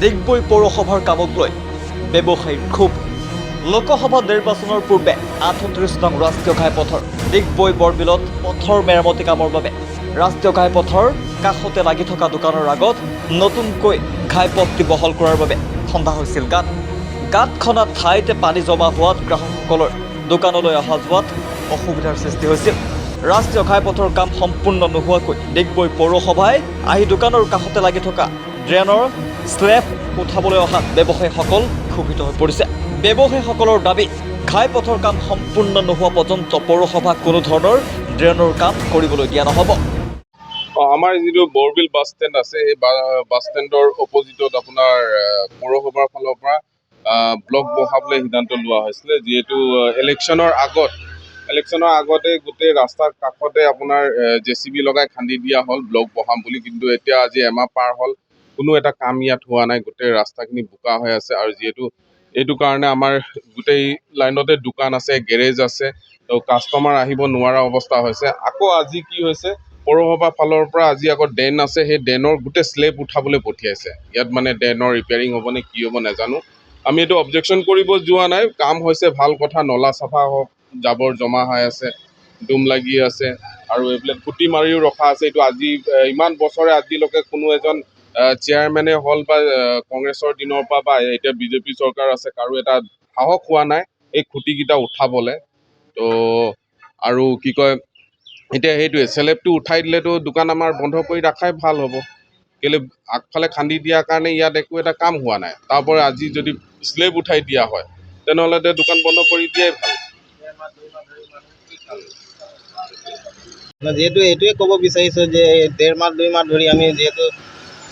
ডিগবৈ পৌৰসভাৰ কামক লৈ ব্যৱসায়ীৰ ক্ষোভ। লোকসভা নিৰ্বাচনৰ পূৰ্বে ৩৮ নং ৰাষ্ট্ৰীয় ঘাইপথৰ ডিগবৈ বৰবিলত পথৰ মেৰামতি কামৰ বাবে ৰাষ্ট্ৰীয় ঘাইপথৰ কাষতে লাগি থকা দোকানৰ আগত নতুনকৈ ঘাইপথটি বহল কৰাৰ বাবে খন্দা হৈছিল গাঁত। গাঁত খনা ঠাইতে পানী জমা হোৱাত গ্ৰাহকসকলৰ দোকানলৈ অহা যোৱাত অসুবিধাৰ সৃষ্টি হৈছিল। ৰাষ্ট্ৰীয় ঘাইপথৰ কাম সম্পূৰ্ণ নোহোৱাকৈ ডিগবৈ পৌৰসভাই আহি দোকানৰ কাষতে লাগি থকা ড্ৰেইনৰ স্লেব উঠাবলৈ অহা ব্যৱসায়ীসকল ক্ষোভিত হৈ পৰিছে। ব্যৱসায়ীসকলৰ দাবী, ঘাইপথৰ কাম সম্পূৰ্ণ নোহোৱা পৰ্যন্ত পৌৰসভাক কোনো ধৰণৰ ড্ৰেইনৰ কাম কৰিবলৈ দিয়া নহ'ব। আমাৰ যিটো বৰবিল বাছ ষ্টেণ্ড আছে, সেই বাছ ষ্টেণ্ডৰ অপজিটত আপোনাৰ পৌৰসভাৰ ফালৰ পৰা ব্লক বহাবলৈ সিদ্ধান্ত লোৱা হৈছিলে। যিহেতু ইলেকশ্যনৰ আগতে গোটেই ৰাস্তাৰ কাষতে আপোনাৰ JCB লগাই খান্দি দিয়া হ'ল ব্লক বহাম বুলি, কিন্তু এতিয়া আজি এমাহ পাৰ হ'ল, কোনো এটা কাম ইয়াত হোৱা নাই। গোটেই ৰাস্তাখিনি বোকা হৈ আছে আৰু যিহেতু এইটো কাৰণে আমাৰ গোটেই লাইনতে দোকান আছে, গেৰেজ আছে, তো কাষ্টমাৰ আহিব নোৱাৰা অৱস্থা হৈছে। আকৌ আজি কি হৈছে, পৌৰসভাৰ ফালৰ পৰা আজি আকৌ ড্ৰেইন আছে, সেই ড্ৰেইনৰ গোটেই স্লেব উঠাবলৈ পঠিয়াইছে। ইয়াত মানে ড্ৰেইনৰ ৰিপেয়াৰিং হ'ব নে কি হ'ব নাজানো। আমি এইটো অবজেকশ্যন কৰিব যোৱা নাই, কাম হৈছে ভাল কথা, নলা চাফা হওক, জাবৰ জমা হৈ আছে, ডুম লাগি আছে আৰু এইবিলাক খুটি মাৰিও ৰখা আছে। এইটো আজি ইমান বছৰে আজিলৈকে কোনো এজন চেয়াৰমেনে হ'ল বা কংগ্ৰেছৰ দিনৰ পৰা বা এতিয়া BJP চৰকাৰ আছে, কাৰো এটা সাহস হোৱা নাই এই খুঁটিকেইটা উঠাবলৈ। তো আৰু কি কয়, এতিয়া সেইটোৱে চেলেবটো উঠাই দিলেতো দোকান আমাৰ বন্ধ কৰি ৰখাই ভাল হ'ব। কেলৈ আগফালে খান্দি দিয়াৰ কাৰণে ইয়াত একো এটা কাম হোৱা নাই, তাৰপৰা আজি যদি স্লেব উঠাই দিয়া হয় তেনেহ'লে দোকান বন্ধ কৰি দিয়াই ভাল। যিহেতু এইটোৱে ক'ব বিচাৰিছোঁ যে 1.5 মাহ 2 মাহ ধৰি আমি যিহেতু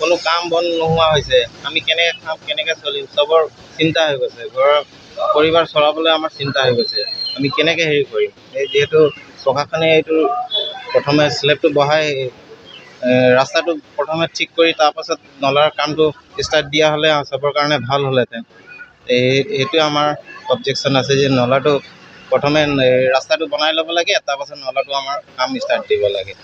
কোনো কাম বন নোহোৱা হৈছে, আমি কেনেকৈ খাম, কেনেকৈ চলিম, চবৰ চিন্তা হৈ গৈছে। ঘৰৰ পৰিবাৰ চলাবলৈ আমাৰ চিন্তা হৈ গৈছে, আমি কেনেকৈ হেৰি কৰিম। এই যিহেতু প্ৰশাসনে এইটো প্ৰথমে স্লেবটো বহাই ৰাস্তাটো প্ৰথমে ঠিক কৰি তাৰপাছত নলাৰ কামটো ষ্টাৰ্ট দিয়া হ'লে চবৰ কাৰণে ভাল হ'লহেঁতেন। এইটোৱে আমাৰ অবজেকশ্যন আছে যে নলাটো প্ৰথমে ৰাস্তাটো বনাই ল'ব লাগে, তাৰপাছত নলাটো আমাৰ কাম ষ্টাৰ্ট দিব লাগে।